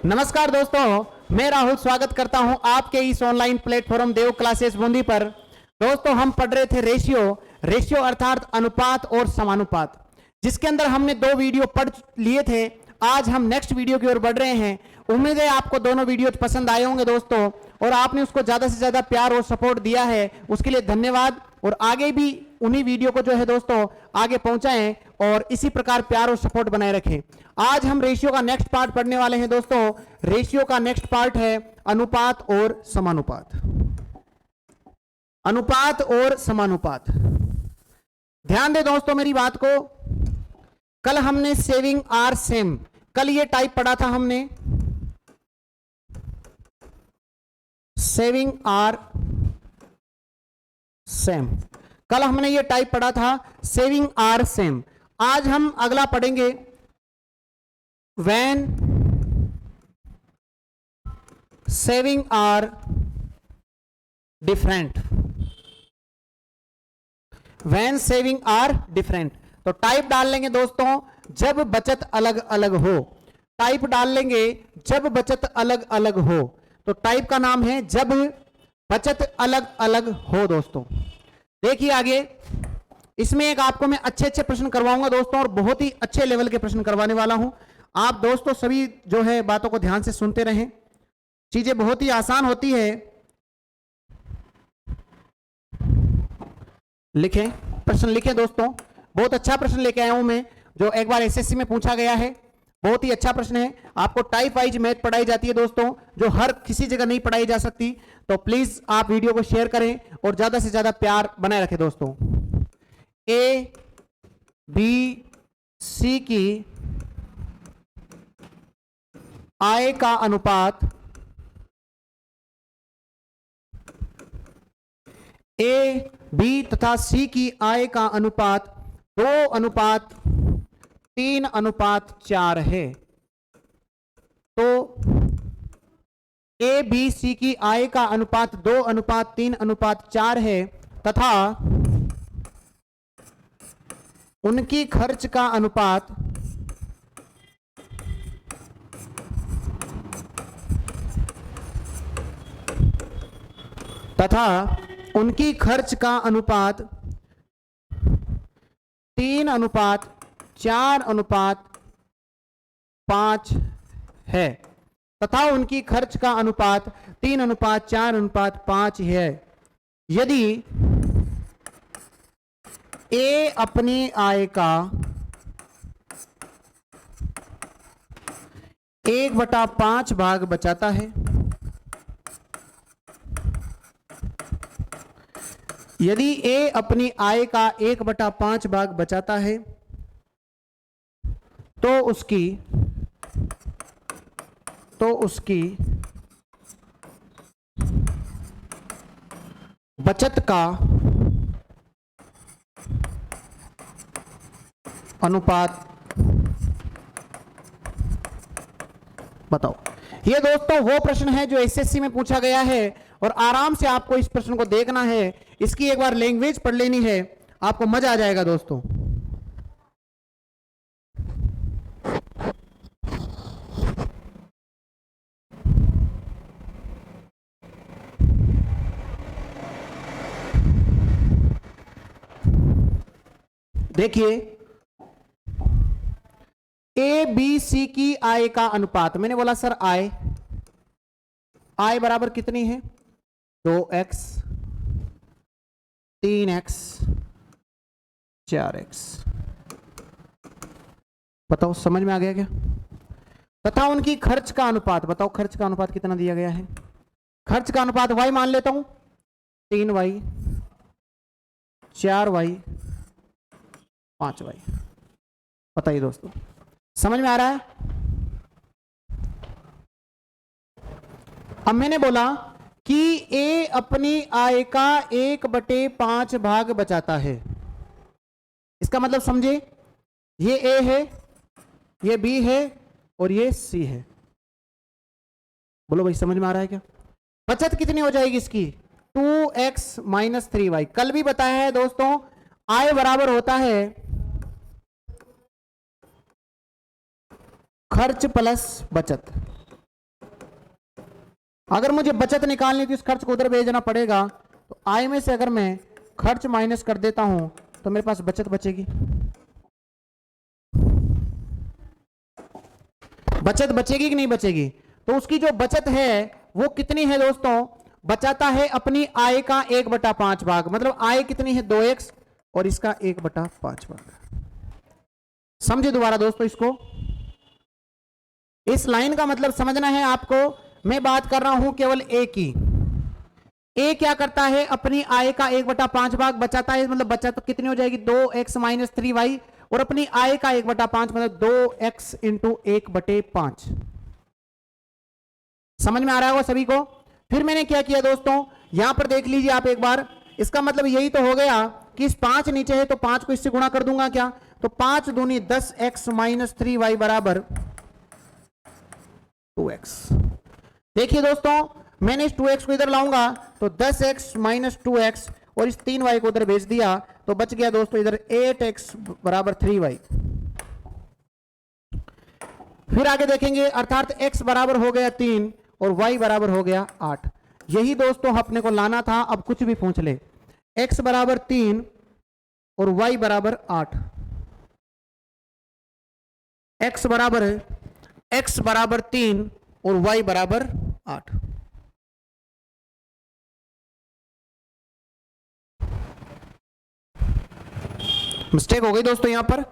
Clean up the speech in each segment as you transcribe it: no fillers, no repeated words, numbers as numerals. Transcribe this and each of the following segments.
नमस्कार दोस्तों, मैं राहुल स्वागत करता हूं आपके इस ऑनलाइन प्लेटफॉर्म देव क्लासेस बूंदी पर। दोस्तों, हम पढ़ रहे थे रेशियो अर्थात अनुपात और समानुपात, जिसके अंदर हमने 2 वीडियो पढ़ लिए थे। आज हम नेक्स्ट वीडियो की ओर बढ़ रहे हैं। उम्मीद है आपको दोनों वीडियो पसंद आए होंगे दोस्तों, और आपने उसको ज्यादा से ज्यादा प्यार और सपोर्ट दिया है, उसके लिए धन्यवाद। और आगे भी उन्हीं वीडियो को जो है दोस्तों आगे पहुंचाएं और इसी प्रकार प्यार और सपोर्ट बनाए रखें। आज हम रेशियो का नेक्स्ट पार्ट पढ़ने वाले हैं दोस्तों। रेशियो का नेक्स्ट पार्ट है अनुपात और समानुपात। अनुपात और समानुपात, ध्यान दे दोस्तों मेरी बात को। कल हमने सेविंग आर सेम, कल ये टाइप पढ़ा था हमने, सेविंग आर सेम। कल हमने ये टाइप पढ़ा था सेविंग आर सेम। आज हम अगला पढ़ेंगे when saving are different. When saving are different, तो टाइप डाल लेंगे दोस्तों जब बचत अलग अलग हो। टाइप डाल लेंगे जब बचत अलग अलग हो, तो टाइप का नाम है जब बचत अलग अलग हो। दोस्तों देखिए आगे, इसमें एक आपको मैं अच्छे अच्छे प्रश्न करवाऊंगा दोस्तों, और बहुत ही अच्छे लेवल के प्रश्न करवाने वाला हूं। आप दोस्तों सभी जो है बातों को ध्यान से सुनते रहें, चीजें बहुत ही आसान होती है। लिखें, प्रश्न लिखें दोस्तों। बहुत अच्छा प्रश्न लेके आया हूं मैं, जो एक बार एसएससी में पूछा गया है। बहुत ही अच्छा प्रश्न है। आपको टाइप वाइज मैथ पढ़ाई जाती है दोस्तों, जो हर किसी जगह नहीं पढ़ाई जा सकती। तो प्लीज आप वीडियो को शेयर करें और ज्यादा से ज्यादा प्यार बनाए रखें दोस्तों। ए बी सी की आय का अनुपात, ए बी तथा सी की आय का अनुपात 2:3:4 है। तो ए बी सी की आय का अनुपात 2:3:4 है, तथा उनकी खर्च का अनुपात उनकी खर्च का अनुपात 3:4:5 है, तथा उनकी खर्च का अनुपात 3:4:5 है। यदि ए अपनी आय का 1/5 भाग बचाता है, यदि ए अपनी आय का 1/5 भाग बचाता है, तो उसकी बचत का अनुपात बताओ। ये दोस्तों वो प्रश्न है जो एसएससी में पूछा गया है, और आराम से आपको इस प्रश्न को देखना है। इसकी एक बार लैंग्वेज पढ़ लेनी है, आपको मजा आ जाएगा दोस्तों। देखिए, ए बी सी की आय का अनुपात, मैंने बोला सर आय बराबर कितनी है? 2x 3x 4x। बताओ समझ में आ गया क्या? तथा उनकी खर्च का अनुपात, बताओ खर्च का अनुपात कितना दिया गया है? खर्च का अनुपात y मान लेता हूं, 3y 4y 5y। बताइए दोस्तों, समझ में आ रहा है? अब मैंने बोला कि ए अपनी आय का 1/5 भाग बचाता है। इसका मतलब समझे, ये ए है, ये बी है, और ये सी है। बोलो भाई, समझ में आ रहा है क्या? बचत कितनी हो जाएगी इसकी? 2x - 3y। कल भी बताया है दोस्तों, आय बराबर होता है खर्च प्लस बचत। अगर मुझे बचत निकालनी तो इस खर्च को उधर भेजना पड़ेगा, तो आय में से अगर मैं खर्च माइनस कर देता हूं तो मेरे पास बचत बचेगी। बचत बचेगी कि नहीं बचेगी? तो उसकी जो बचत है वो कितनी है दोस्तों? बचाता है अपनी आय का 1/5 भाग, मतलब आय कितनी है 2x और इसका 1/5 भाग। समझे दोबारा दोस्तों इसको? इस लाइन का मतलब समझना है आपको। मैं बात कर रहा हूं केवल ए की। ए क्या करता है? अपनी आय का 1/5 भाग बचाता है, मतलब बचत कितनी हो जाएगी 2x माइनस 3y, और अपनी आय का 1/5 मतलब 2x इंटू 1/5। समझ में आ रहा होगा सभी को? फिर मैंने क्या किया दोस्तों, यहां पर देख लीजिए आप एक बार, इसका मतलब यही तो हो गया कि इस 5 नीचे है तो 5 को इससे गुणा कर दूंगा क्या, तो 5 दूनी 10x माइनस 3y बराबर 2x। देखिए दोस्तों, मैंने इस 2x को इधर लाऊंगा तो 10x माइनस 2x और इस 3y को उधर भेज दिया तो बच गया दोस्तों इधर 8x बराबर 3y। फिर आगे देखेंगे, अर्थात x बराबर हो गया 3 और y बराबर हो गया 8। यही दोस्तों अपने को लाना था। अब कुछ भी पूछ ले, x बराबर 3 और y बराबर 8, x बराबर 3 और y बराबर 8। मिस्टेक हो गई दोस्तों यहां पर,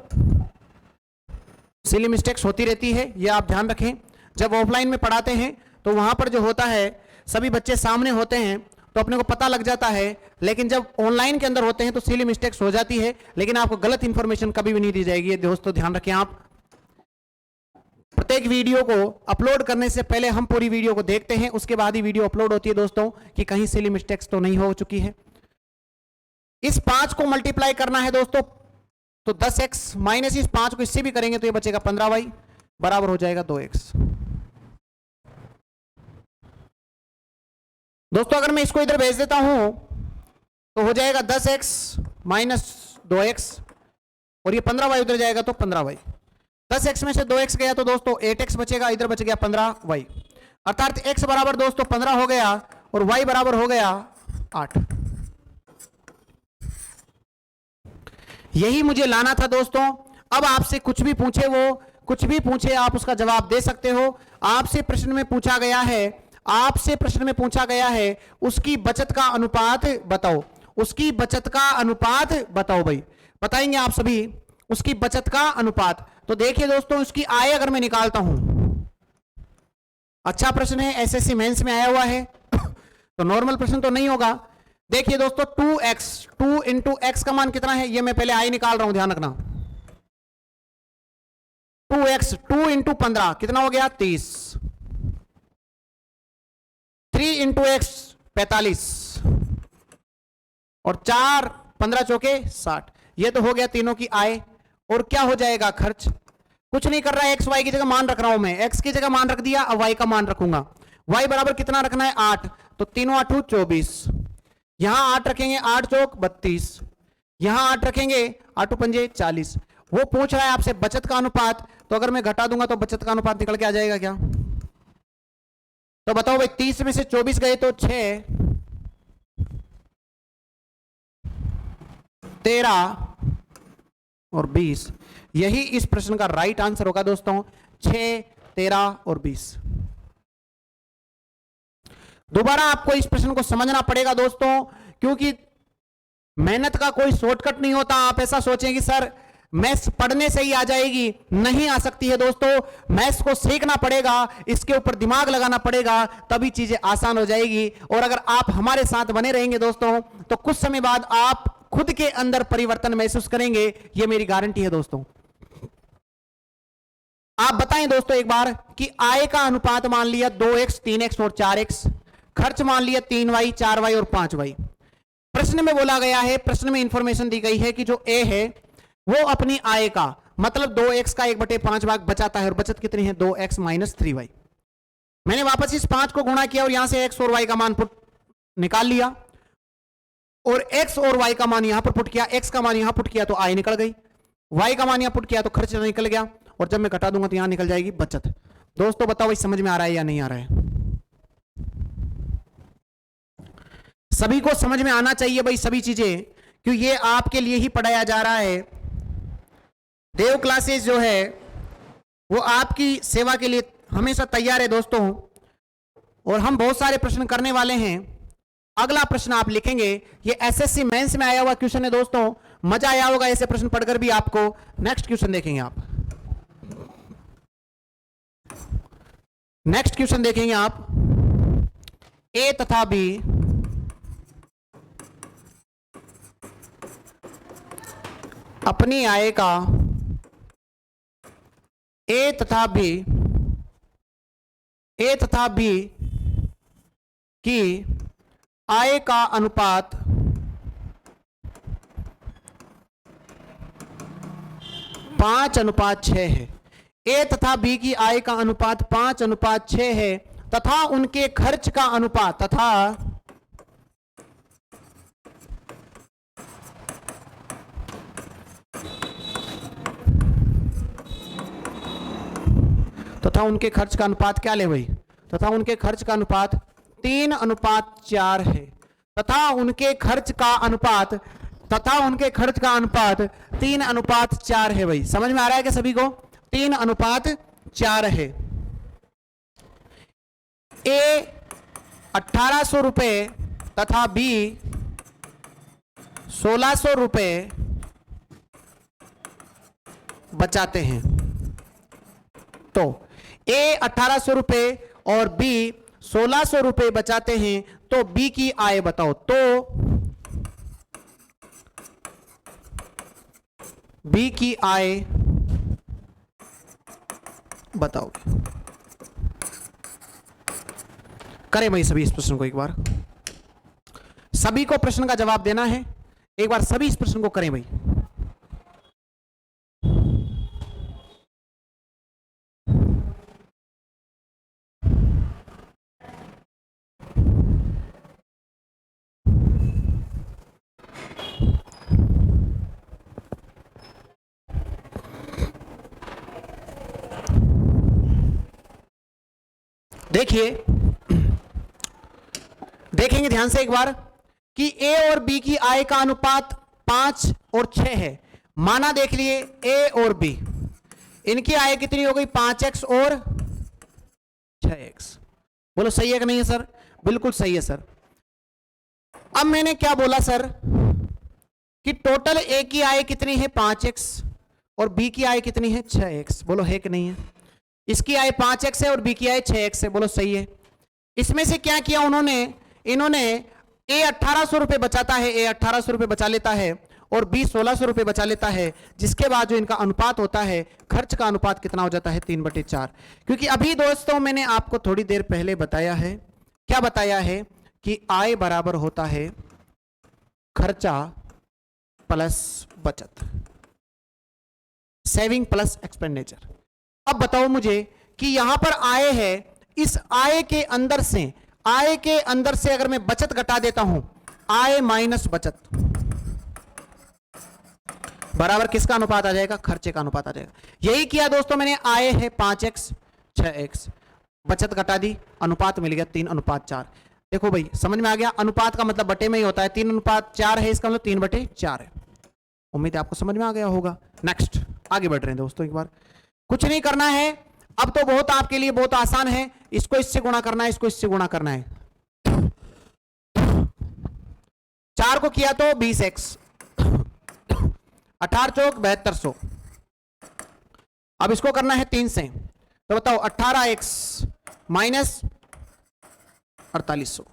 सिली मिस्टेक्स होती रहती है, ये आप ध्यान रखें। जब ऑफलाइन में पढ़ाते हैं तो वहां पर जो होता है सभी बच्चे सामने होते हैं तो अपने को पता लग जाता है, लेकिन जब ऑनलाइन के अंदर होते हैं तो सिली मिस्टेक्स हो जाती है, लेकिन आपको गलत इंफॉर्मेशन कभी भी नहीं दी जाएगी। दोस्तों ध्यान रखें आप। प्रत्येक वीडियो को अपलोड करने से पहले हम पूरी वीडियो को देखते हैं, उसके बाद ही वीडियो अपलोड होती है दोस्तों, कि कहीं सिली मिस्टेक्स तो नहीं हो चुकी है। इस 5 को मल्टीप्लाई करना है दोस्तों, तो 10x माइनस इस 5 को इससे भी करेंगे तो ये बचेगा 15y बराबर हो जाएगा 2x। दोस्तों अगर मैं इसको इधर भेज देता हूं तो हो जाएगा 10x माइनस 2x और ये 15y उधर जाएगा तो 15y। 10x में से 2x गया तो दोस्तों 8x बचेगा, इधर बच गया 15y, अर्थात x बराबर दोस्तों 15 हो गया और y बराबर हो गया 8। यही मुझे लाना था दोस्तों। अब आपसे कुछ भी पूछे, वो कुछ भी पूछे आप उसका जवाब दे सकते हो। आपसे प्रश्न में पूछा गया है उसकी बचत का अनुपात बताओ, उसकी बचत का अनुपात बताओ भाई, बताएंगे आप सभी उसकी बचत का अनुपात। तो देखिए दोस्तों, उसकी आय अगर मैं निकालता हूं, अच्छा प्रश्न है, एसएससी मेंस में आया हुआ है तो नॉर्मल प्रश्न तो नहीं होगा। देखिए दोस्तों 2 इंटू एक्स का मान कितना है, ये मैं पहले आई निकाल रहा हूं, ध्यान रखना। 2x 2 इंटू 15 कितना हो गया 30। 3 इंटू एक्स 45 और 4 15 चौके 60। ये तो हो गया तीनों की आय। और क्या हो जाएगा खर्च? कुछ नहीं कर रहा है, एक्स वाई की जगह मान रख रहा हूं मैं, एक्स की जगह मान रख दिया, अब वाई का मान रखूंगा। वाई बराबर कितना रखना है 8, तो तीनों 8 24, यहां 8 रखेंगे 8 चौक 32, यहां 8 रखेंगे 8 पंजे 40। वो पूछ रहा है आपसे बचत का अनुपात, तो अगर मैं घटा दूंगा तो बचत का अनुपात निकल के आ जाएगा क्या? तो बताओ भाई, 30 में से 24 गए तो 6, 13 और 20। यही इस प्रश्न का राइट आंसर होगा दोस्तों, 6, 13 और 20। दोबारा आपको इस प्रश्न को समझना पड़ेगा दोस्तों, क्योंकि मेहनत का कोई शॉर्टकट नहीं होता। आप ऐसा सोचें कि सर मैथ्स पढ़ने से ही आ जाएगी, नहीं आ सकती है दोस्तों। मैथ्स को सीखना पड़ेगा, इसके ऊपर दिमाग लगाना पड़ेगा, तभी चीजें आसान हो जाएगी। और अगर आप हमारे साथ बने रहेंगे दोस्तों, तो कुछ समय बाद आप खुद के अंदर परिवर्तन महसूस करेंगे, ये मेरी गारंटी है दोस्तों। आप बताएं दोस्तों एक बार कि आय का अनुपात मान लिया 2x 3x और 4x, खर्च मान लिया 3y 4y और 5y। प्रश्न में बोला गया है, प्रश्न में इंफॉर्मेशन दी गई है कि जो ए है वो अपनी आय का मतलब 2x का 1/5 भाग बचाता है, और बचत कितनी है 2x माइनस 3y। मैंने वापस इस 5 को गुणा किया और यहां से x और y का मान पुट निकाल लिया, और x और y का मान यहां पर पुट किया, x का मान यहां पुट किया तो आय निकल गई, y का मान यहां पुट किया तो खर्च निकल गया, और जब मैं घटा दूंगा तो यहां निकल जाएगी बचत। दोस्तों बताओ समझ में आ रहा है या नहीं आ रहा है? सभी को समझ में आना चाहिए भाई सभी चीजें, क्योंकि ये आपके लिए ही पढ़ाया जा रहा है। देव क्लासेस जो है वो आपकी सेवा के लिए हमेशा तैयार है दोस्तों, और हम बहुत सारे प्रश्न करने वाले हैं। अगला प्रश्न आप लिखेंगे, ये एसएससी मेंस में आया हुआ क्वेश्चन है दोस्तों, मजा आया होगा ऐसे प्रश्न पढ़कर भी आपको। नेक्स्ट क्वेश्चन देखेंगे आप, नेक्स्ट क्वेश्चन देखेंगे आप, ए तथा बी अपनी आय का, ए तथा बी की आय का अनुपात 5:6 है। ए तथा बी की आय का अनुपात 5:6 है तथा उनके खर्च का अनुपात तथा उनके खर्च का अनुपात क्या ले भाई, तथा उनके खर्च का अनुपात 3:4 है, तथा उनके खर्च का अनुपात 3:4 है भाई। समझ में आ रहा है क्या सभी को? 3:4 है। ए 1800 रुपए तथा बी 1600 रुपए बचाते हैं। तो ए 1800 रुपए और बी 1600 रुपए बचाते हैं, तो बी की आय बताओ। तो बी की आय बताओ। करें भाई सभी इस प्रश्न को एक बार, सभी को प्रश्न का जवाब देना है। एक बार सभी इस प्रश्न को करें भाई। देखिए, देखेंगे ध्यान से एक बार कि ए और बी की आय का अनुपात 5 और 6 है। माना देख लिए ए और बी, इनकी आय कितनी हो गई? 5x और 6x। बोलो सही है कि नहीं है सर? बिल्कुल सही है सर। अब मैंने क्या बोला सर कि टोटल ए की आय कितनी है? 5x और बी की आय कितनी है? 6x। बोलो है कि नहीं है? इसकी आय 5x है और बी की आय 6x है। बोलो सही है। इसमें से क्या किया इन्होंने ए 1800 रुपए बचाता है, ए 1800 रुपए बचा लेता है और बी 1600 रुपए बचा लेता है, जिसके बाद जो इनका अनुपात होता है, खर्च का अनुपात कितना हो जाता है? 3/4। क्योंकि अभी दोस्तों मैंने आपको थोड़ी देर पहले बताया है, क्या बताया है कि आय बराबर होता है खर्चा प्लस बचत, सेविंग प्लस एक्सपेंडिचर। अब बताओ मुझे कि यहां पर आय है, इस आय के अंदर से अगर मैं बचत घटा देता हूं, आय माइनस बचत बराबर किसका अनुपात आ जाएगा? खर्चे का अनुपात आ जाएगा। यही किया दोस्तों मैंने। आय है 5x 6x, बचत घटा दी, अनुपात मिल गया 3:4। देखो भाई समझ में आ गया? अनुपात का मतलब बटे में ही होता है। 3:4 है, इसका मतलब 3/4 है। उम्मीद है आपको समझ में आ गया होगा। नेक्स्ट आगे बढ़ रहे हैं दोस्तों। एक बार कुछ नहीं करना है, अब तो बहुत आपके लिए बहुत आसान है। इसको इससे गुणा करना है, इसको इससे गुणा करना है। 4 को किया तो 20x, 18 चौक 7200। अब इसको करना है 3 से, तो बताओ 18x माइनस 4800।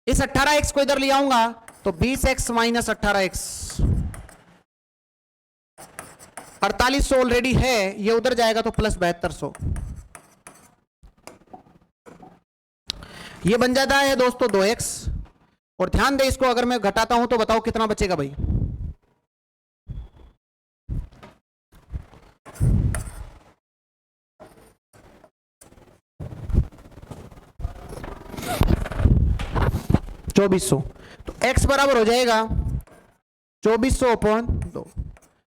इस 18x को इधर ले आऊंगा तो 20x माइनस 18x, 4800 ऑलरेडी है, ये उधर जाएगा तो प्लस 7200। ये बन जाता है दोस्तों 2x। और ध्यान दे, इसको अगर मैं घटाता हूं तो बताओ कितना बचेगा भाई? तो 2400। तो x बराबर हो जाएगा 2400/2।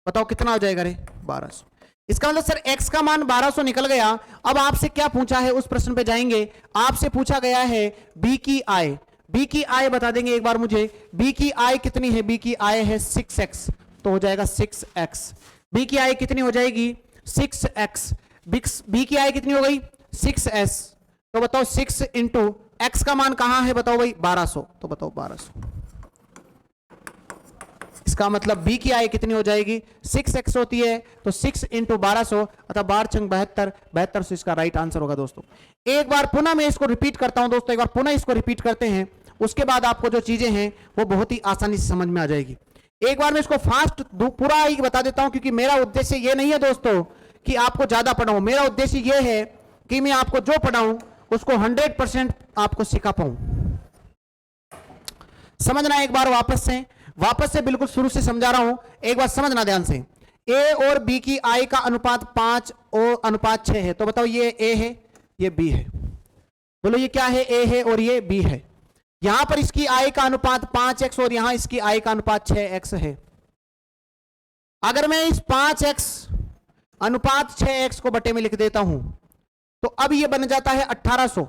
बताओ कितना हो जाएगा रे? 1200। इसका मतलब सर x का मान 1200 निकल गया। अब आपसे क्या पूछा है, उस प्रश्न पे जाएंगे। आपसे पूछा गया है b की आय। बी की आय बता देंगे एक बार मुझे, बी की आय कितनी है, बी की आय है 6x, तो हो जाएगा 6x। बी की आय कितनी हो जाएगी 6x, बी की आय कितनी हो गई 6s, तो बताओ 6 इंटू एक्स का मान कहां है बताओ भाई 1200, तो बताओ 1200। इसका मतलब बी की आय कितनी हो जाएगी 6x होती है, तो 6 इंटू 1200 अर्थात 12 छंग 72, 7200 इसका राइट आंसर होगा दोस्तों। एक बार पुनः मैं इसको रिपीट करता हूं दोस्तों, एक बार पुनः इसको रिपीट करते हैं, उसके बाद आपको जो चीजें हैं वो बहुत ही आसानी से समझ में आ जाएगी। एक बार मैं इसको फास्ट पूरा ही बता देता हूं, क्योंकि मेरा उद्देश्य ये नहीं है दोस्तों कि आपको ज्यादा पढ़ाऊं, मेरा उद्देश्य ये है कि मैं आपको जो पढ़ाऊं उसको 100% आपको सिखा पाऊं। समझना एक बार वापस से बिल्कुल शुरू से समझा रहा हूं, एक बार समझना ध्यान से। ए और बी की आय का अनुपात 5 और अनुपात 6 है, तो बताओ ये ए है ये बी है, बोलो ये क्या है, ए है और ये बी है। यहां पर इसकी आय का अनुपात 5x और यहां इसकी आय का अनुपात 6x है। अगर मैं इस 5x अनुपात 6x को बटे में लिख देता हूं तो अब ये बन जाता है 1800,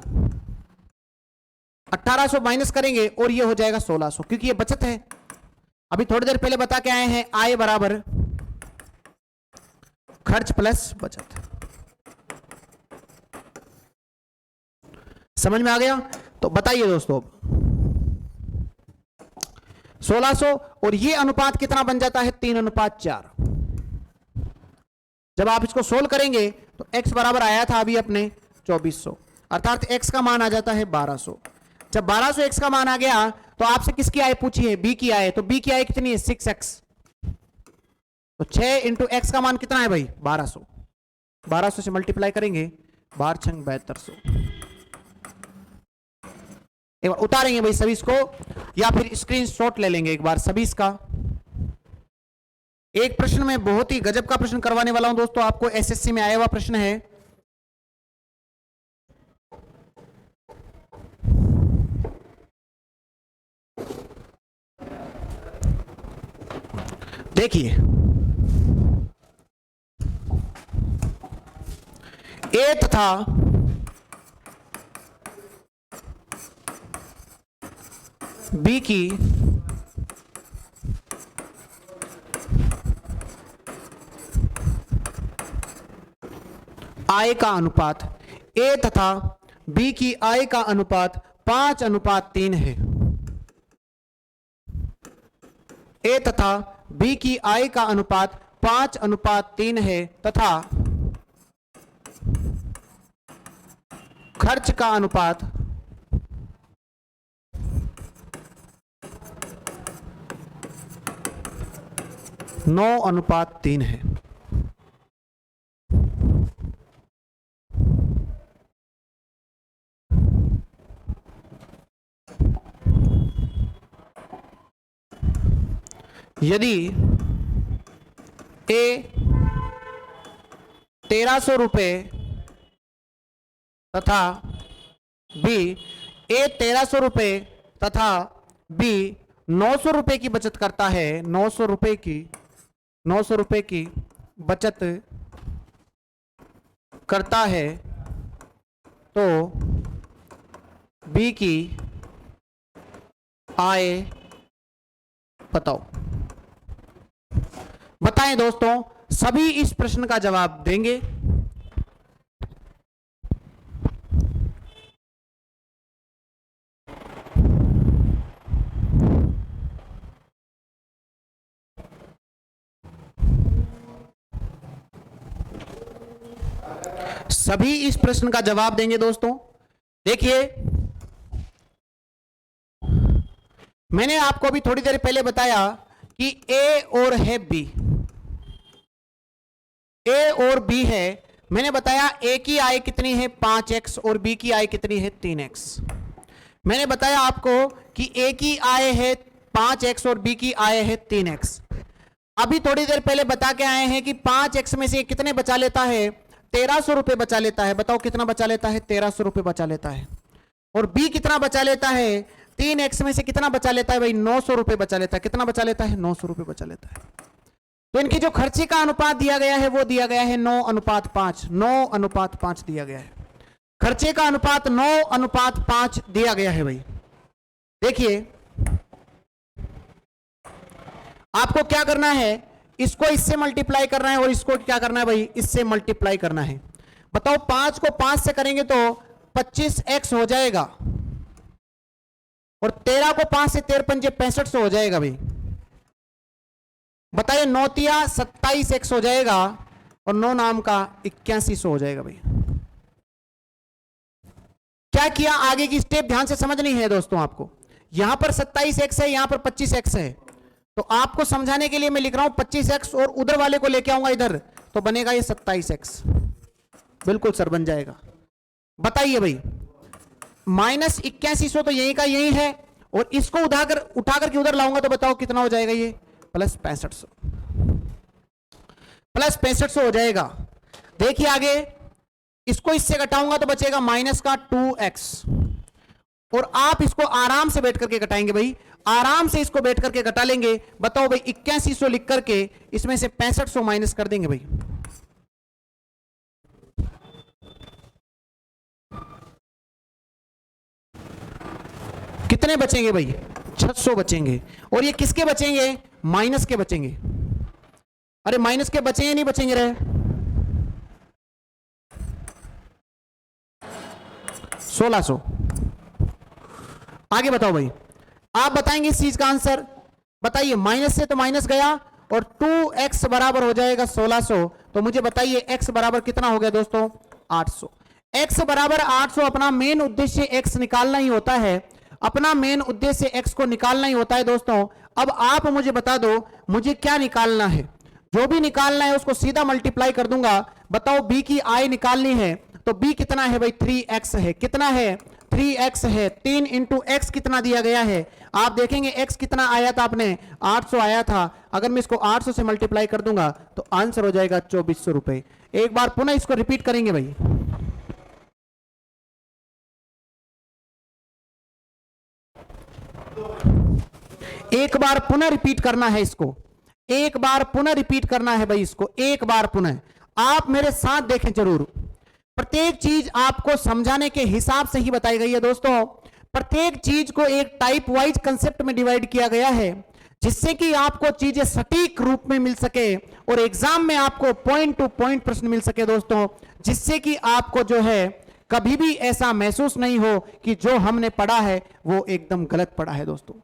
1800 माइनस करेंगे और ये हो जाएगा 1600, क्योंकि ये बचत है। अभी थोड़ी देर पहले बता के आए हैं आय बराबर खर्च प्लस बचत। समझ में आ गया? तो बताइए दोस्तों 1600 और ये अनुपात कितना बन जाता है 3:4। जब आप इसको सोल्व करेंगे तो x बराबर आया था अभी अपने 2400, अर्थात x का मान आ जाता है 1200। जब 1200 x का मान आ गया तो आपसे किसकी आय पूछी है, b की आय, तो b की आय कितनी है 6x, तो 6 इंटू एक्स का मान कितना है भाई 1200, 1200 से मल्टीप्लाई करेंगे 12 छंग 7200। एक बार उतारेंगे भाई सभी इसको या फिर स्क्रीनशॉट ले लेंगे एक बार सभी इसका। एक प्रश्न में बहुत ही गजब का प्रश्न करवाने वाला हूं दोस्तों आपको, एसएससी में आया हुआ प्रश्न है। देखिए ए तथा बी की आय का अनुपात, ए तथा बी की आय का अनुपात 5:3 है। ए तथा बी की आय का अनुपात 5:3 है तथा खर्च का अनुपात 9:3 है। यदि ए 1300 रुपये तथा बी 1300 तथा बी 900 रुपये की बचत करता है, 900 रुपये की बचत करता है, तो बी की आय बताओ। बताएं दोस्तों, सभी इस प्रश्न का जवाब देंगे। सभी इस प्रश्न का जवाब देंगे दोस्तों। देखिए मैंने आपको अभी थोड़ी देर पहले बताया कि ए और है बी, ए और बी है। मैंने बताया ए की आय कितनी है 5x और बी की आय कितनी है 3x। मैंने बताया आपको कि ए की आय है 5x और बी की आय है 3x। अभी थोड़ी देर पहले बता के आए हैं कि 5x में से कितने बचा लेता है 1300 रुपए बचा लेता है। बताओ कितना बचा लेता है 1300 रुपए बचा लेता है। और बी कितना बचा लेता है 3x में से कितना बचा लेता है भाई 900 रुपए बचा लेता है। कितना बचा लेता है 900 रुपए बचा लेता है। तो इनकी जो खर्चे का अनुपात दिया गया है वो दिया गया है 9:5, 9:5 दिया गया है। खर्चे का अनुपात 9:5 दिया गया है भाई। देखिए आपको क्या करना है, इसको इससे मल्टीप्लाई करना है और इसको क्या करना है भाई, इससे मल्टीप्लाई करना है। बताओ 5 को 5 से करेंगे तो 25x हो जाएगा और 13 को 5 से 13 पंजे 6500 हो जाएगा भाई। बताइए 9 तिया 27x हो जाएगा और 9 नाम का 8100 हो जाएगा भाई। क्या किया, आगे की स्टेप ध्यान से समझनी है दोस्तों आपको। यहां पर 27x है, यहां पर 25x है, तो आपको समझाने के लिए मैं लिख रहा हूं 25x और उधर वाले को लेके आऊंगा इधर, तो बनेगा ये 27x। बिल्कुल सर बन जाएगा। बताइए भाई -8100 तो यही का यही है और इसको उठाकर के उधर लाऊंगा तो बताओ कितना हो जाएगा, ये +6500 +6500 हो जाएगा। देखिए आगे इसको इससे घटाऊंगा तो बचेगा माइनस का 2x और आप इसको आराम से बैठ करके घटाएंगे भाई, आराम से इसको बैठ करके घटा लेंगे। बताओ भाई 8100 लिख करके इसमें से 6500 माइनस कर देंगे भाई। कितने बचेंगे भाई, 600 बचेंगे। और ये किसके बचेंगे, माइनस के बचेंगे। अरे माइनस के बचेंगे नहीं बचेंगे रे, 1600। आगे बताओ भाई, आप बताएंगे इस चीज का आंसर। बताइए माइनस से तो माइनस गया और 2x बराबर हो जाएगा 1600, तो मुझे बताइए x बराबर कितना हो गया दोस्तों, 800। x बराबर 800। अपना मेन उद्देश्य x निकालना ही होता है, अपना मेन उद्देश्य x को निकालना ही होता है दोस्तों। अब आप मुझे बता दो मुझे क्या निकालना है, जो भी निकालना है उसको सीधा मल्टीप्लाई कर दूंगा। बताओ b की i निकालनी है तो b कितना है भाई, 3x है। कितना है, 3x है। 3 इंटू एक्स कितना दिया गया है, आप देखेंगे x कितना आया था आपने, 800 आया था। अगर मैं इसको 800 से मल्टीप्लाई कर दूंगा तो आंसर हो जाएगा 2400 रुपए। एक बार पुनः इसको रिपीट करेंगे भाई। एक बार पुनः रिपीट करना है इसको, एक बार पुनः रिपीट करना है भाई इसको, एक बार पुनः। आप मेरे साथ देखें जरूर, प्रत्येक चीज आपको समझाने के हिसाब से ही बताई गई है दोस्तों। प्रत्येक चीज को एक टाइप वाइज कंसेप्ट में डिवाइड किया गया है जिससे कि आपको चीजें सटीक रूप में मिल सके और एग्जाम में आपको पॉइंट टू पॉइंट प्रश्न मिल सके दोस्तों, जिससे कि आपको जो है कभी भी ऐसा महसूस नहीं हो कि जो हमने पढ़ा है वो एकदम गलत पढ़ा है दोस्तों।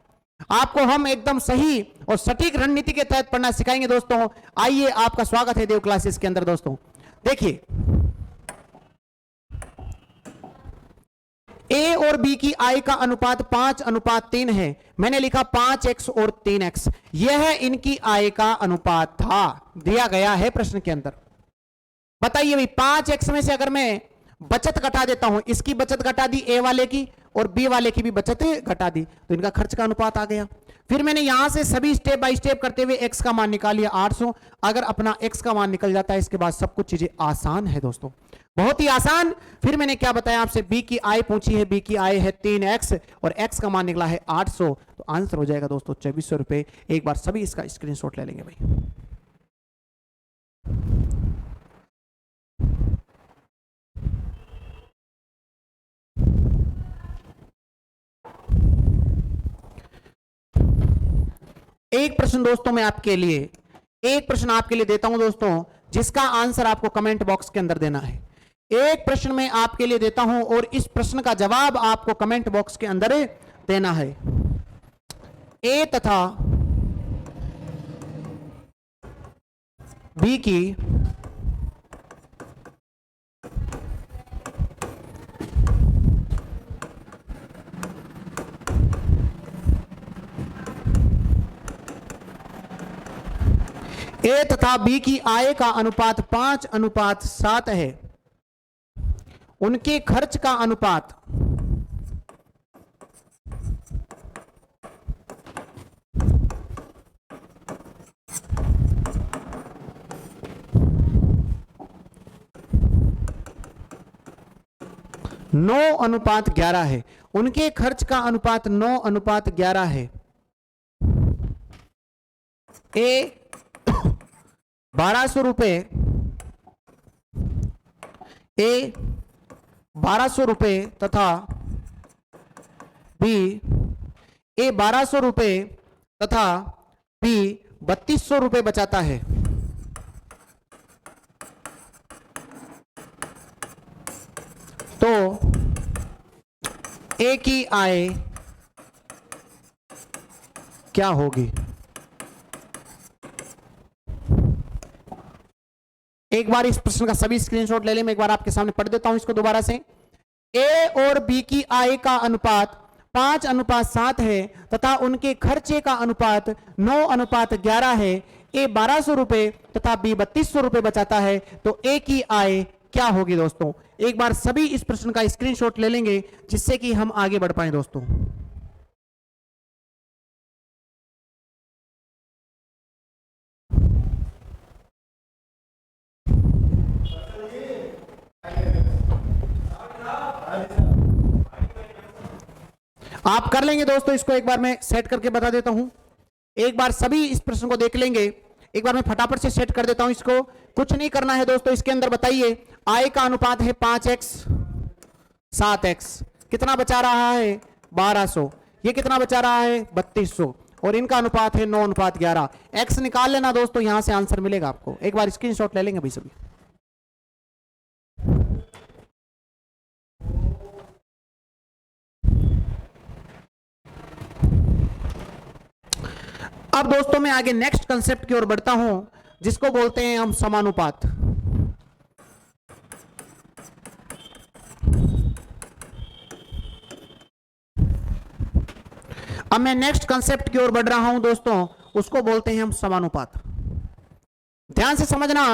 आपको हम एकदम सही और सटीक रणनीति के तहत पढ़ना सिखाएंगे दोस्तों। आइए, आपका स्वागत है देव क्लासेस के अंदर दोस्तों। देखिए a और b की i का अनुपात 5:3 है। मैंने लिखा 5x और 3x, यह इनकी i का अनुपात था, दिया गया है प्रश्न के अंदर। बताइए भाई 5x में से अगर मैं बचत घटा देता हूं, इसकी बचत घटा दी a वाले की और b वाले की भी बचत घटा दी, तो इनका खर्च का अनुपात आ गया। फिर मैंने यहां से सभी स्टेप बाय स्टेप करते हुए x का मान निकाल लिया 800। अगर अपना x का मान निकल जाता है इसके बाद सब कुछ चीजें आसान है दोस्तों, बहुत ही आसान। फिर मैंने क्या बताया आपसे, b की i पूछी है, b की i है 3x और x का मान निकला है 800, तो आंसर हो जाएगा दोस्तों 2400 रुपए। एक बार सभी इसका स्क्रीनशॉट ले लेंगे भाई। एक प्रश्न दोस्तों मैं आपके लिए, एक प्रश्न आपके लिए देता हूं दोस्तों, जिसका आंसर आपको कमेंट बॉक्स के अंदर देना है। एक प्रश्न मैं आपके लिए देता हूं और इस प्रश्न का जवाब आपको कमेंट बॉक्स के अंदर देना है। ए तथा बी की ए तथा बी की आय का अनुपात 5:7 है। उनके खर्च का अनुपात नौ अनुपात 11 है। उनके खर्च का अनुपात 9:11 है। ए 1200 रुपए, ए 1200 रुपए तथा बी ए 1200 रुपए तथा बी 3200 रुपए बचाता है, तो ए की आय क्या होगी? एक बार इस प्रश्न का सभी स्क्रीनशॉट ले लें, मैं एक बार आपके सामने पढ़ देता हूं इसको दोबारा से। ए और बी की आय का अनुपात 5:7 है तथा उनके खर्चे का अनुपात 9:11 है। ए 1200 रुपए तथा बी 3200 रुपए बचाता है, तो ए की आय क्या होगी दोस्तों? एक बार सभी इस प्रश्न का स्क्रीनशॉट ले लेंगे जिससे कि हम आगे बढ़ पाए दोस्तों। आप कर लेंगे दोस्तों, इसको एक बार मैं सेट करके बता देता हूं। एक बार सभी इस प्रश्न को देख लेंगे, एक बार मैं फटाफट से सेट कर देता हूं इसको। कुछ नहीं करना है दोस्तों, इसके अंदर बताइए आय का अनुपात है 5x 7x, कितना बचा रहा है 1200, ये कितना बचा रहा है 3200, और इनका अनुपात है 9:11। x निकाल लेना दोस्तों, यहां से आंसर मिलेगा आपको। एक बार स्क्रीनशॉट ले लेंगे भाई सभी। अब दोस्तों मैं आगे नेक्स्ट कंसेप्ट की ओर बढ़ता हूं, जिसको बोलते हैं हम समानुपात। अब मैं नेक्स्ट कंसेप्ट की ओर बढ़ रहा हूं दोस्तों, उसको बोलते हैं हम समानुपात। ध्यान से समझना,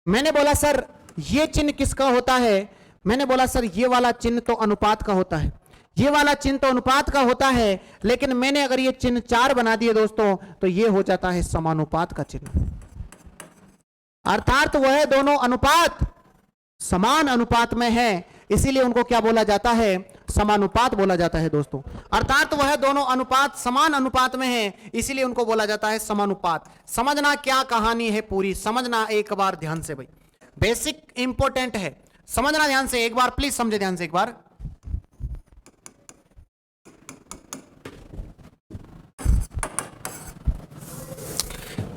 मैंने बोला सर ये चिन्ह किसका होता है? मैंने बोला सर ये वाला चिन्ह तो अनुपात का होता है, ये वाला चिन्ह तो अनुपात का होता है, लेकिन मैंने अगर ये चिन्ह 4 बना दिए दोस्तों, तो ये हो जाता है समानुपात का चिन्ह। अर्थात वह दोनों अनुपात समान अनुपात में है, इसीलिए उनको क्या बोला जाता है? समानुपात बोला जाता है दोस्तों। अर्थात वह दोनों अनुपात समान अनुपात में है, इसीलिए उनको बोला जाता है समानुपात। समझना क्या कहानी है पूरी, समझना एक बार ध्यान से भाई, बेसिक इंपॉर्टेंट है, समझना ध्यान से एक बार, प्लीज समझे ध्यान से एक बार।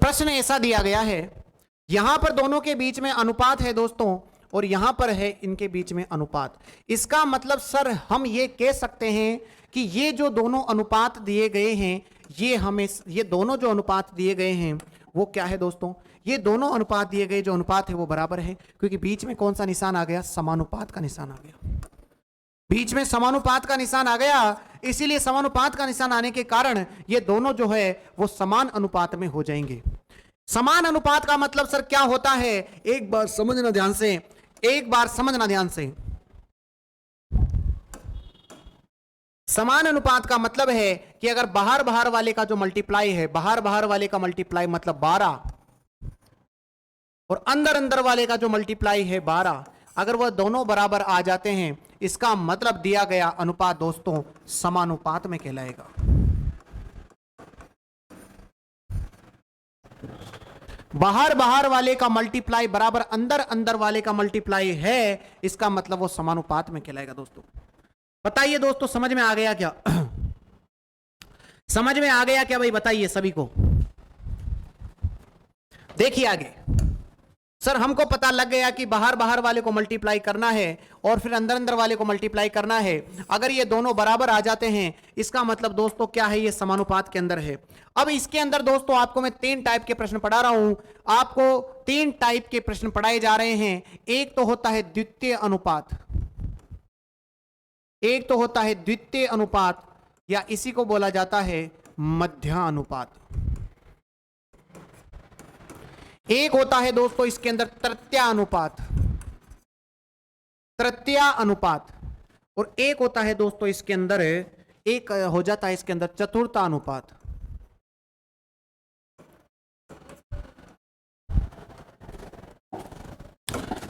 प्रश्न ऐसा दिया गया है, यहां पर दोनों के बीच में अनुपात है दोस्तों, और यहां पर है इनके बीच में अनुपात। इसका मतलब सर हम ये कह सकते हैं कि ये जो दोनों अनुपात दिए गए हैं, ये दोनों जो अनुपात दिए गए हैं वो क्या है दोस्तों? ये दोनों अनुपात दिए गए जो अनुपात है वो बराबर है, क्योंकि बीच में कौन सा निशान आ गया? समानुपात का निशान आ गया। बीच में समानुपात का निशान आ गया, इसीलिए समानुपात का निशान आने के कारण ये दोनों जो है वो समान अनुपात में हो जाएंगे। समान अनुपात का मतलब सर क्या होता है? एक बार समझना ध्यान से, एक बार समझना ध्यान से। समान अनुपात का मतलब है कि अगर बाहर बाहर वाले का जो मल्टीप्लाई है, बाहर बाहर वाले का मल्टीप्लाई मतलब 12, और अंदर अंदर वाले का जो मल्टीप्लाई है 12, अगर वह दोनों बराबर आ जाते हैं, इसका मतलब दिया गया अनुपात दोस्तों समानुपात में कहलाएगा। बाहर बाहर वाले का मल्टीप्लाई बराबर अंदर अंदर वाले का मल्टीप्लाई है, इसका मतलब वो समानुपात में कहलाएगा दोस्तों। बताइए दोस्तों, समझ में आ गया क्या? समझ में आ गया क्या भाई? बताइए सभी को। देखिए आगे, सर हमको पता लग गया कि बाहर बाहर वाले को मल्टीप्लाई करना है और फिर अंदर अंदर वाले को मल्टीप्लाई करना है। अगर ये दोनों बराबर आ जाते हैं, इसका मतलब दोस्तों क्या है? ये समानुपात के अंदर है। अब इसके अंदर दोस्तों आपको मैं 3 टाइप के प्रश्न पढ़ा रहा हूं, आपको 3 टाइप के प्रश्न पढ़ाए जा रहे हैं। एक तो होता है द्वितीय अनुपात, एक तो होता है द्वितीय अनुपात, या इसी को बोला जाता है मध्यानुपात। एक होता है दोस्तों इसके अंदर तृतीय अनुपात, तृतीय अनुपात, और एक होता है दोस्तों इसके अंदर, एक हो जाता है इसके अंदर चतुर्थ अनुपात।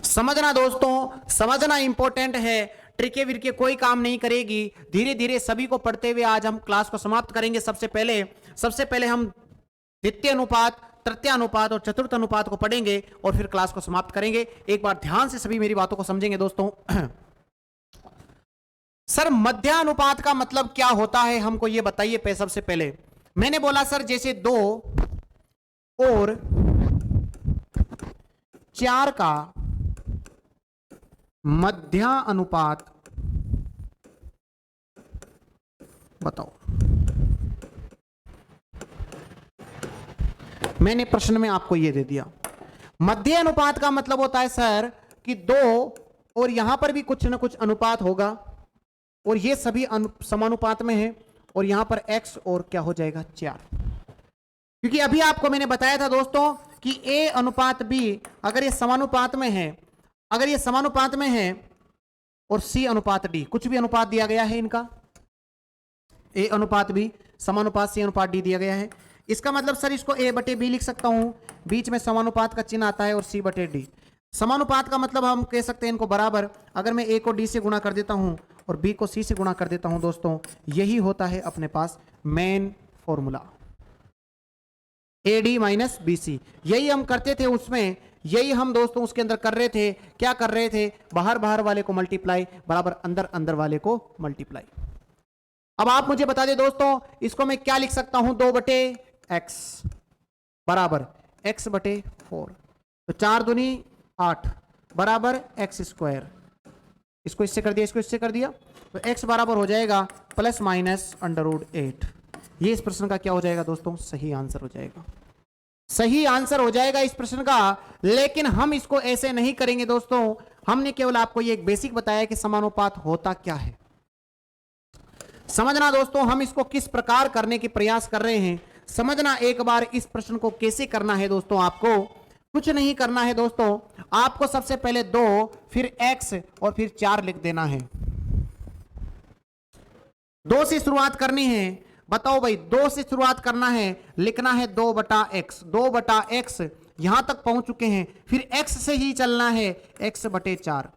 समझना दोस्तों, समझना इंपॉर्टेंट है, ट्रिके विरके कोई काम नहीं करेगी। धीरे धीरे सभी को पढ़ते हुए आज हम क्लास को समाप्त करेंगे। सबसे पहले हम द्वितीय अनुपात, तृतीय अनुपात और चतुर्थ अनुपात को पढ़ेंगे और फिर क्लास को समाप्त करेंगे। एक बार ध्यान से सभी मेरी बातों को समझेंगे दोस्तों। सर मध्यानुपात का मतलब क्या होता है, हमको ये बताइए। पे सबसे पहले मैंने बोला सर जैसे 2 और 4 का मध्यानुपात बताओ। मैंने प्रश्न में आपको यह दे दिया। मध्य अनुपात का मतलब होता है सर कि 2 और यहां पर भी कुछ ना कुछ अनुपात होगा और ये सभी समानुपात में है और यहां पर x और क्या हो जाएगा 4। क्योंकि अभी आपको मैंने बताया था दोस्तों कि a अनुपात b अगर ये समानुपात में है, अगर ये समानुपात में है और c अनुपात d, कुछ भी अनुपात दिया गया है इनका, a अनुपात b समानुपात c अनुपात d दिया गया है, इसका मतलब सर इसको a बटे b लिख सकता हूं, बीच में समानुपात का चिन्ह आता है और c बटे d। समानुपात का मतलब हम कह सकते हैं इनको बराबर। अगर मैं a को d से गुणा कर देता हूं और b को c से गुणा कर देता हूं दोस्तों, यही होता है अपने पास main formula AD minus BC। यही हम करते थे उसमें, यही हम दोस्तों उसके अंदर कर रहे थे। क्या कर रहे थे, बाहर बाहर वाले को मल्टीप्लाई बराबर अंदर अंदर वाले को मल्टीप्लाई। अब आप मुझे बता दें दोस्तों, इसको मैं क्या लिख सकता हूं, 2 बटे x बराबर x बटे 4, तो 4 दूनी 8 बराबर x स्क्वायर। इसको इससे कर दिया, इसको इससे कर दिया, तो x बराबर हो जाएगा प्लस माइनस √8। ये इस प्रश्न का क्या हो जाएगा दोस्तों, सही आंसर हो जाएगा। सही आंसर हो जाएगा इस प्रश्न का। लेकिन हम इसको ऐसे नहीं करेंगे दोस्तों, हमने केवल आपको ये एक बेसिक बताया कि समानुपात होता क्या है। समझना दोस्तों, हम इसको किस प्रकार करने की प्रयास कर रहे हैं, समझना एक बार इस प्रश्न को कैसे करना है दोस्तों। आपको कुछ नहीं करना है दोस्तों, आपको सबसे पहले 2 फिर x और फिर 4 लिख देना है। 2 से शुरुआत करनी है, बताओ भाई 2 से शुरुआत करना है, लिखना है 2 बटा x, 2 बटा x यहां तक पहुंच चुके हैं, फिर x से ही चलना है x बटे 4।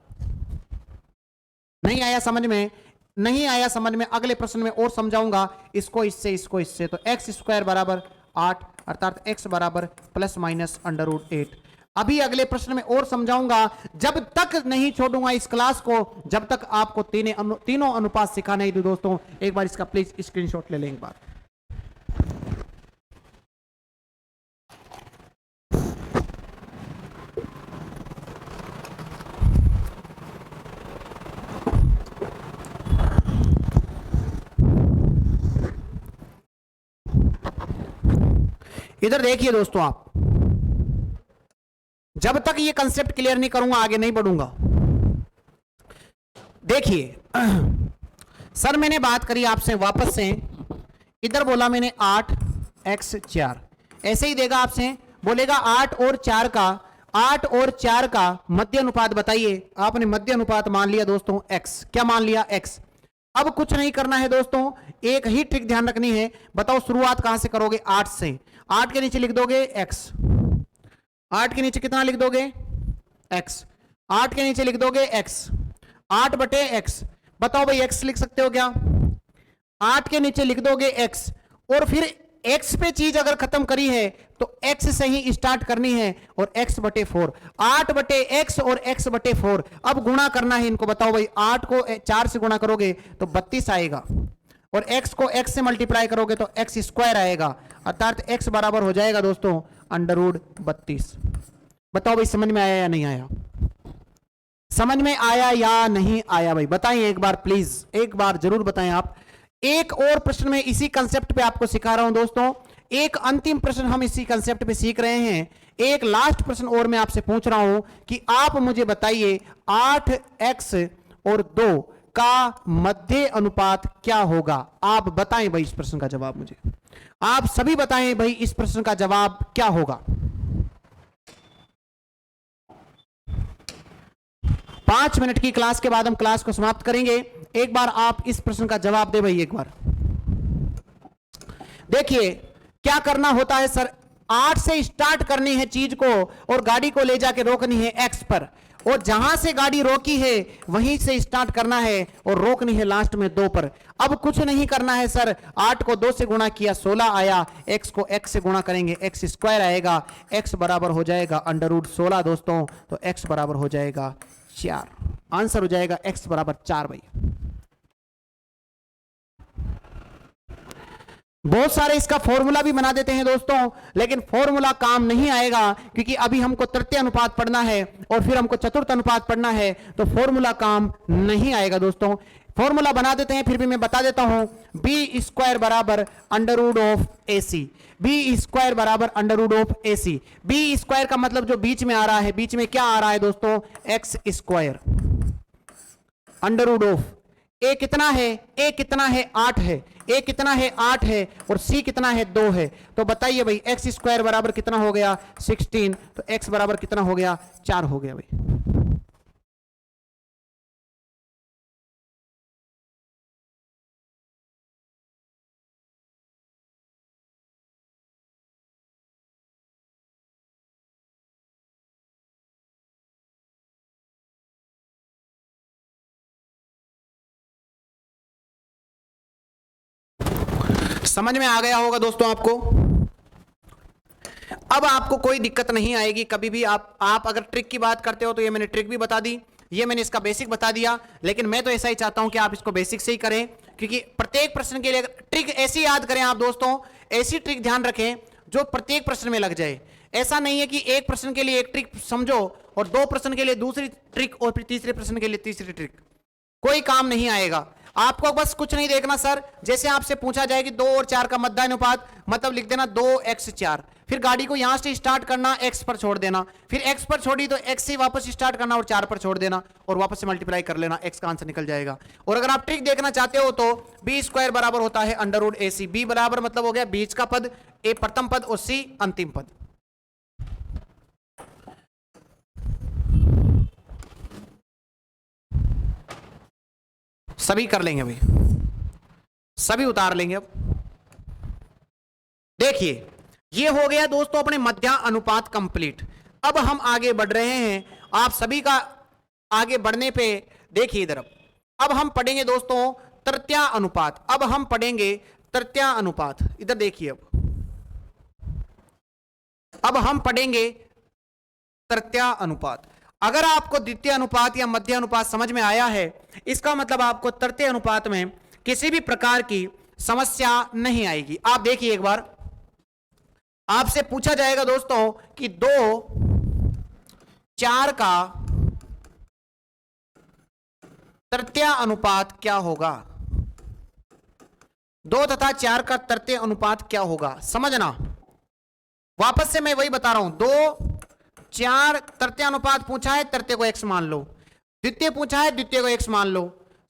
नहीं आया समझ में, नहीं आया समझ में, अगले प्रश्न में और समझाऊंगा, इसको इससे इसको इससे, तो x स्क्वायर बराबर 8 अर्थात x बराबर प्लस माइनस √8। अभी अगले प्रश्न में और समझाऊंगा, जब तक नहीं छोड़ूंगा इस क्लास को, जब तक आपको तीनों अनुपात सिखा नहीं दूं दोस्तों। एक बार इसका प्लीज स्क्रीनशॉट ले लें एक बार। इधर देखिए दोस्तों, आप जब तक ये कंसेप्ट क्लियर नहीं करूंगा आगे नहीं बढ़ूंगा। देखिए सर मैंने बात करी आपसे वापस से, इधर बोला मैंने 8x 4, ऐसे ही देगा आपसे, बोलेगा 8 और 4 का मध्य अनुपात बताइए। आपने मध्य अनुपात मान लिया दोस्तों x, क्या मान लिया x। अब कुछ नहीं करना है दोस्तों, एक ही ट्रिक ध्यान रखनी है। बताओ शुरुआत कहां से करोगे, 8 से। 8 के नीचे लिख दोगे x, 8 के नीचे कितना लिख दोगे x, 8 के नीचे लिख दोगे x, 8 बटे x। बताओ भाई x लिख सकते हो क्या, 8 के नीचे लिख दोगे x, और फिर x पे चीज अगर खत्म करी है तो x से ही स्टार्ट करनी है और x बटे 4, 8 बटे x और x बटे 4। अब गुणा करना है इनको। बताओ भाई 8 को 4 से गुणा करोगे तो 32 आएगा और x को x से मल्टीप्लाई करोगे तो x स्क्वायर आएगा, अर्थात x बराबर हो जाएगा दोस्तों √32। बताओ भाई समझ में आया या नहीं आया, समझ में आया या नहीं आया भाई, बताएं एक बार प्लीज, एक बार जरूर बताएं आप। एक और प्रश्न में इसी कंसेप्ट पे आपको सिखा रहा हूं दोस्तों, एक अंतिम प्रश्न हम इसी कंसेप्ट पे सीख रहे हैं। एक लास्ट प्रश्न और मैं आपसे पूछ रहा हूं कि आप मुझे बताइए 8x और 2 का मध्य अनुपात क्या होगा। आप बताएं भाई इस प्रश्न का जवाब मुझे, आप सभी बताएं भाई इस प्रश्न का जवाब क्या होगा। 5 मिनट की क्लास के बाद हम क्लास को समाप्त करेंगे। एक बार आप इस प्रश्न का जवाब दे भाई एक बार। देखिए क्या करना होता है सर, 8 से स्टार्ट करनी है चीज को और गाड़ी को ले जाके रोकनी है x पर, और जहां से गाड़ी रोकी है वहीं से स्टार्ट करना है और रोकनी है लास्ट में 2 पर। अब कुछ नहीं करना है सर, 8 को 2 से गुणा किया 16 आया, x को x से गुणा करेंगे x स्क्वायर आएगा, x बराबर हो जाएगा √16 दोस्तों, तो x बराबर हो जाएगा 4। आंसर हो जाएगा x बराबर 4 भाई। बहुत सारे इसका फॉर्मूला भी बना देते हैं दोस्तों, लेकिन फॉर्मूला काम नहीं आएगा, क्योंकि अभी हमको तृतीय अनुपात पढ़ना है और फिर हमको चतुर्थ अनुपात पढ़ना है, तो फॉर्मूला काम नहीं आएगा दोस्तों। फॉर्मूला बना देते हैं, फिर भी मैं बता देता हूं, बी स्क्वायर बराबर under root of A C. B square बराबर under root of A C. B square का मतलब जो बीच में आ रहा है, बीच में क्या आ रहा है दोस्तों, X square under root of A कितना है, ए कितना है 8 है, ए कितना है 8 है, और सी कितना है 2 है। तो बताइए भाई एक्स स्क्वायर बराबर कितना हो गया 16, तो एक्स बराबर कितना हो गया 4 हो गया भाई। समझ में आ गया होगा दोस्तों आपको। अब आपको कोई दिक्कत नहीं आएगी कभी भी। आप अगर ट्रिक की बात करते हो तो ये मैंने ट्रिक भी बता दी, ये मैंने इसका बेसिक बता दिया, लेकिन मैं तो ऐसा ही चाहता हूं कि आप इसको बेसिक से ही करें, क्योंकि प्रत्येक प्रश्न के लिए ट्रिक ऐसी याद करें आप दोस्तों, ऐसी ट्रिक ध्यान रखें जो प्रत्येक प्रश्न में लग जाए। ऐसा नहीं है कि एक प्रश्न के लिए एक ट्रिक समझो और 2 प्रश्न के लिए दूसरी ट्रिक और फिर तीसरे प्रश्न के लिए तीसरी ट्रिक, कोई काम नहीं आएगा। आपको बस कुछ नहीं देखना सर, जैसे आपसे पूछा जाए कि 2 और 4 का मध्यानुपात, मतलब लिख देना 2x4, फिर गाड़ी को यहां से स्टार्ट करना, x पर छोड़ देना, फिर x पर छोड़ी तो x से वापस स्टार्ट करना और 4 पर छोड़ देना और वापस से मल्टीप्लाई कर लेना, x का आंसर निकल जाएगा। और अगर आप ट्रिक देखना चाहते हो तो बी स्क्वायर बराबर होता है अंडर रूट ए सी। बी बराबर मतलब हो गया बीच का पद, ए प्रथम पद और सी अंतिम पद। सभी कर लेंगे भाई, सभी उतार लेंगे। अब देखिए ये हो गया दोस्तों अपने मध्य अनुपात कंप्लीट। अब हम आगे बढ़ रहे हैं, आप सभी का आगे बढ़ने पे देखिए इधर। अब हम पढ़ेंगे दोस्तों तृतीय अनुपात। अब हम पढ़ेंगे तृतीय अनुपात, इधर देखिए। अब हम पढ़ेंगे तृतीय अनुपात। अगर आपको द्वितीय अनुपात या मध्य अनुपात समझ में आया है, इसका मतलब आपको तृतीय अनुपात में किसी भी प्रकार की समस्या नहीं आएगी। आप देखिए एक बार, आपसे पूछा जाएगा दोस्तों कि 2, 4 का तृतीय अनुपात क्या होगा। 2 तथा 4 का तृतीय अनुपात क्या होगा, समझना। वापस से मैं वही बता रहा हूं, 2, 4 तृतीय अनुपात पूछा है, तृतीय को x मान लो। द्वितीय पूछा है, द्वितीय को x मान लो।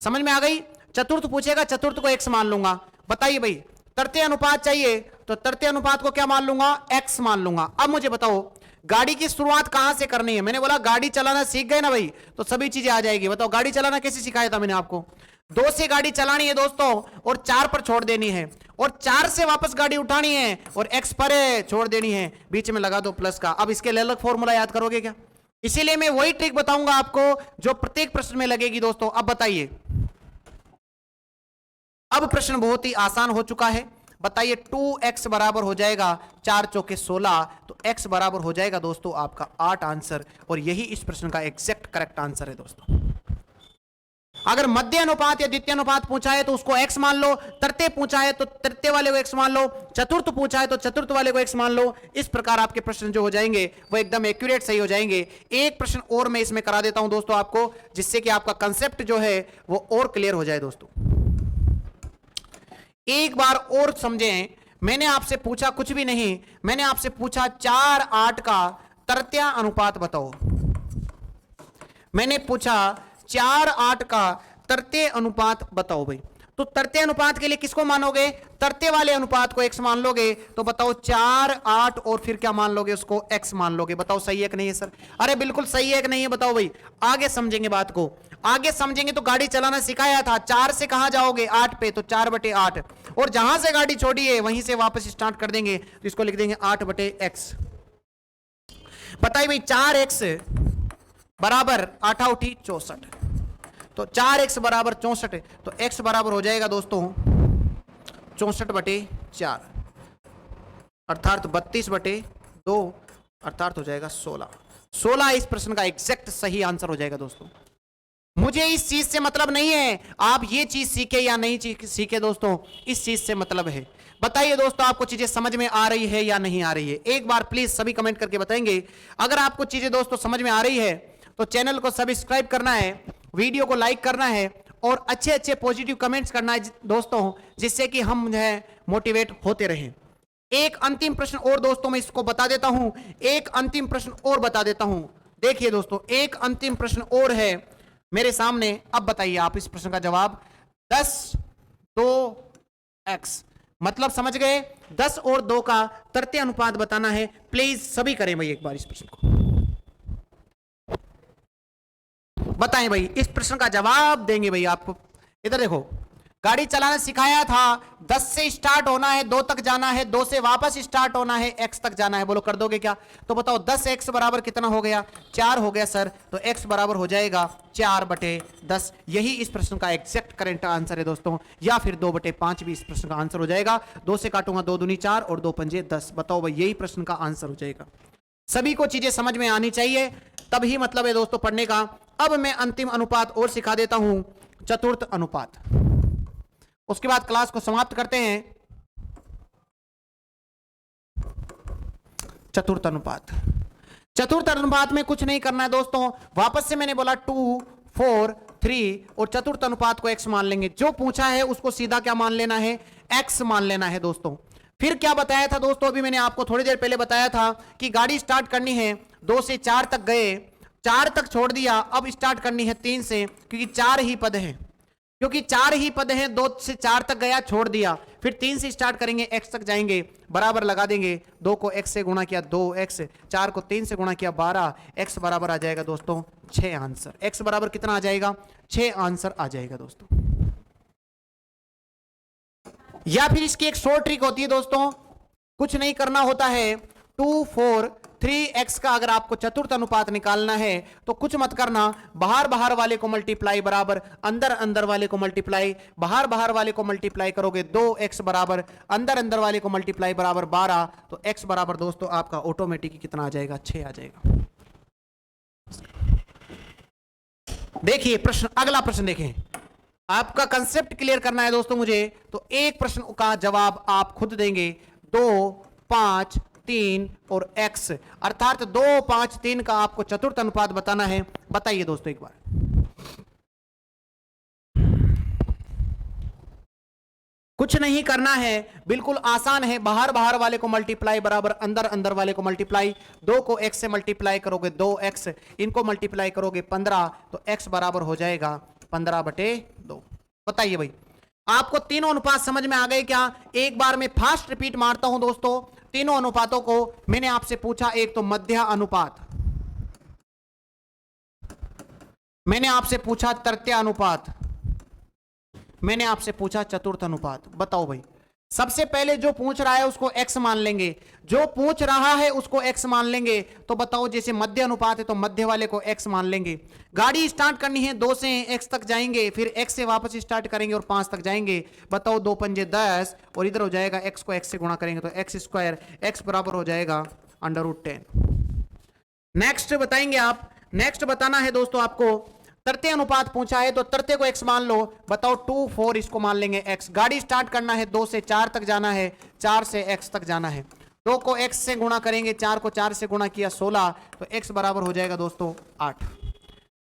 समझ में आ गई। चतुर्थ पूछेगा, चतुर्थ को x मान लूंगा। बताइए भाई तृतीय अनुपात चाहिए तो तृतीय अनुपात को क्या मान लूंगा, x मान लूंगा। अब मुझे बताओ गाड़ी की शुरुआत कहां से करनी है। मैंने बोला गाड़ी चलाना सीख गए ना भाई, तो सभी चीजें आ जाएगी। बताओ गाड़ी चलाना कैसे सिखाया था मैंने आपको। 2 से गाड़ी चलानी है दोस्तों और 4 पर छोड़ देनी है, और 4 से वापस गाड़ी उठानी है और x पर छोड़ देनी है, बीच में लगा दो प्लस का। अब इसके लिए अलग फॉर्मूला याद करोगे क्या। इसीलिए मैं वही ट्रिक बताऊंगा आपको जो प्रत्येक प्रश्न में लगेगी दोस्तों। अब बताइए, अब प्रश्न बहुत ही आसान हो चुका है। बताइए 2x बराबर हो जाएगा 4 चौके 16, तो x बराबर हो जाएगा दोस्तों आपका 8 आंसर, और यही इस प्रश्न का एग्जैक्ट करेक्ट आंसर है दोस्तों। अगर मध्य अनुपात या द्वितीय अनुपात पूछा है तो उसको x मान लो, तृतीय पूछा है तो तृतीय वाले को x मान लो, चतुर्थ पूछा है तो चतुर्थ वाले को x मान लो। इस प्रकार आपके प्रश्न जो हो जाएंगे वो एकदम एक्यूरेट सही हो जाएंगे। एक प्रश्न और मैं इसमें करा देता हूं दोस्तों आपको, जिससे कि आपका कंसेप्ट जो है वो और क्लियर हो जाए दोस्तों। एक बार और समझें, मैंने आपसे पूछा कुछ भी नहीं, मैंने आपसे पूछा 4, 8 का तृतीय अनुपात बताओ। मैंने पूछा 4, 8 का तृतीय अनुपात बताओ भाई। तो तृतीय अनुपात के लिए किसको मानोगे, तृतीय वाले अनुपात को x मान लोगे। तो बताओ 4, 8 और फिर क्या मान लोगे, उसको x मान लोगे। बताओ सही है कि नहीं है सर। अरे बिल्कुल सही है कि नहीं है, बताओ भाई। आगे समझेंगे बात को, आगे समझेंगे। तो गाड़ी चलाना सिखाया था, 4 से कहां जाओगे 8 पे, तो 4/8, और जहां से गाड़ी छोड़ी है वहीं से वापस स्टार्ट कर देंगे, तो इसको लिख देंगे 8/x। बताइए भाई 4x बराबर 8 उठी 64, तो 4x बराबर 64, तो x बराबर हो जाएगा दोस्तों 64/4, अर्थात 32/2, अर्थात हो जाएगा 16। 16 इस प्रश्न का एग्जैक्ट सही आंसर हो जाएगा दोस्तों। मुझे इस चीज से मतलब नहीं है आप ये चीज सीखे या नहीं सीखे दोस्तों, इस चीज से मतलब है। बताइए दोस्तों आपको चीजें समझ में आ रही है या नहीं आ रही है, एक बार प्लीज सभी कमेंट करके बताएंगे। अगर आपको चीजें दोस्तों समझ में आ रही है तो चैनल को सब्सक्राइब करना है, वीडियो को लाइक करना है और अच्छे अच्छे पॉजिटिव कमेंट्स करना है दोस्तों, जिससे कि हम जो है मोटिवेट होते रहें। एक अंतिम प्रश्न और दोस्तों मैं इसको बता देता हूं, एक अंतिम प्रश्न और बता देता हूं। देखिए दोस्तों एक अंतिम प्रश्न और है मेरे सामने, अब बताइए आप इस प्रश्न का जवाब। 10 2x मतलब समझ गए, 10 और 2 का तृतीय अनुपात बताना है। प्लीज सभी करें भाई एक बार इस प्रश्न को बताएं भाई, इस प्रश्न का जवाब देंगे भाई आपको। इधर देखो, गाड़ी चलाना सिखाया था, 10 से स्टार्ट होना है, 2 तक जाना है, 2 से वापस स्टार्ट होना है, x तक जाना है। बोलो कर दोगे क्या? तो बताओ 10x बराबर कितना हो गया? 4 हो गया सर। तो x बराबर हो जाएगा 4/10। यही इस प्रश्न का एग्जैक्ट करेंट आंसर है दोस्तों, या फिर 2/5 भी इस प्रश्न का आंसर हो जाएगा। 2 से काटूंगा 2 दूनी 4 और 2 पंजे 10। बताओ भाई यही प्रश्न का आंसर हो जाएगा। सभी को चीजें समझ में आनी चाहिए, तभी मतलब है दोस्तों पढ़ने का। अब मैं अंतिम अनुपात और सिखा देता हूं, चतुर्थ अनुपात। उसके बाद क्लास को समाप्त करते हैं। चतुर्थ अनुपात, चतुर्थ अनुपात में कुछ नहीं करना है दोस्तों, वापस से मैंने बोला 2 4 3 और चतुर्थ अनुपात को x मान लेंगे। जो पूछा है उसको सीधा क्या मान लेना है? x मान लेना है दोस्तों। फिर क्या बताया था दोस्तों, अभी मैंने आपको थोड़ी देर पहले बताया था कि गाड़ी स्टार्ट करनी है, 2 से 4 तक गए, 4 तक छोड़ दिया, अब स्टार्ट करनी है 3 से, क्योंकि 4 ही पद हैं, क्योंकि 4 ही पद हैं। 2 से 4 तक गया, छोड़ दिया, फिर 3 से स्टार्ट करेंगे, x तक जाएंगे, बराबर लगा देंगे। 2 को x से गुणा किया 2x, 4 को 3 से गुणा किया 12, x बराबर आ जाएगा दोस्तों 6 आंसर। x बराबर कितना आ जाएगा? 6 आंसर आ जाएगा दोस्तों। या फिर इसकी एक शॉर्ट ट्रिक होती है दोस्तों, कुछ नहीं करना होता है, 2 4 3x का अगर आपको चतुर्थ अनुपात निकालना है तो कुछ मत करना, बाहर बाहर वाले को मल्टीप्लाई बराबर अंदर अंदर वाले को मल्टीप्लाई, बाहर बाहर वाले को मल्टीप्लाई करोगे 2x बराबर अंदर अंदर वाले को मल्टीप्लाई बराबर 12, तो x बराबर दोस्तों आपका ऑटोमेटिक कितना आ जाएगा? 6 आ जाएगा। देखिए प्रश्न, अगला प्रश्न देखें, आपका कंसेप्ट क्लियर करना है दोस्तों मुझे, तो एक प्रश्न का जवाब आप खुद देंगे। 2 5 3 और x, अर्थात 2 5 3 का आपको चतुर्थ अनुपात बताना है। बताइए दोस्तों एक बार। कुछ नहीं करना है, बिल्कुल आसान है, बाहर बाहर वाले को मल्टीप्लाई बराबर अंदर अंदर वाले को मल्टीप्लाई। 2 को x से मल्टीप्लाई करोगे 2x, इनको मल्टीप्लाई करोगे 15, तो x बराबर हो जाएगा 15/2। बताइए भाई आपको तीनों अनुपात समझ में आ गए क्या? एक बार मैं फास्ट रिपीट मारता हूं दोस्तों, तीनों अनुपातों को मैंने आपसे पूछा, एक तो मध्य अनुपात, मैंने आपसे पूछा तृतीय अनुपात, मैंने आपसे पूछा चतुर्थ अनुपात। बताओ भाई, सबसे पहले जो पूछ रहा है उसको x मान लेंगे, जो पूछ रहा है उसको x मान लेंगे। तो बताओ जैसे मध्य अनुपात है तो मध्य वाले को x मान लेंगे। गाड़ी स्टार्ट करनी है, 2 से x तक जाएंगे, फिर x से वापस स्टार्ट करेंगे और 5 तक जाएंगे। बताओ 2 पंजे 10 और इधर हो जाएगा x को x से गुणा करेंगे तो x स्क्वायर, x बराबर हो जाएगा √10। नेक्स्ट बताएंगे आप, नेक्स्ट बताना है दोस्तों आपको, तृतीय अनुपात पूछा है तो तृतीय को x मान लो। बताओ 2 4 इसको मान लेंगे x। गाड़ी स्टार्ट करना है, 2 से 4 तक जाना है, 4 से x तक जाना है। 2 को x से गुणा करेंगे, 4 को 4 से गुणा किया 16, तो x बराबर हो जाएगा दोस्तों 8।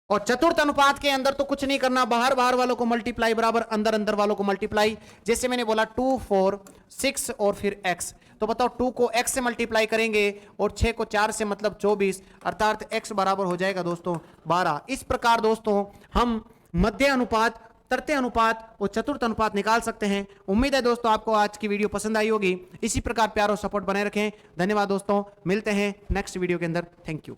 और चतुर्थ अनुपात के अंदर तो कुछ नहीं करना, बाहर बाहर वालों को मल्टीप्लाई बराबर अंदर अंदर वालों को मल्टीप्लाई। जैसे मैंने बोला 2 4 6 और फिर x, तो बताओ 2 को x से मल्टीप्लाई करेंगे और 6 को 4 से मतलब 24, अर्थात x बराबर हो जाएगा दोस्तों 12। इस प्रकार दोस्तों हम मध्य अनुपात, तृतीय अनुपात और चतुर्थ अनुपात निकाल सकते हैं। उम्मीद है दोस्तों आपको आज की वीडियो पसंद आई होगी। इसी प्रकार प्यार और सपोर्ट बनाए रखें। धन्यवाद दोस्तों, मिलते हैं नेक्स्ट वीडियो के अंदर। Thank you.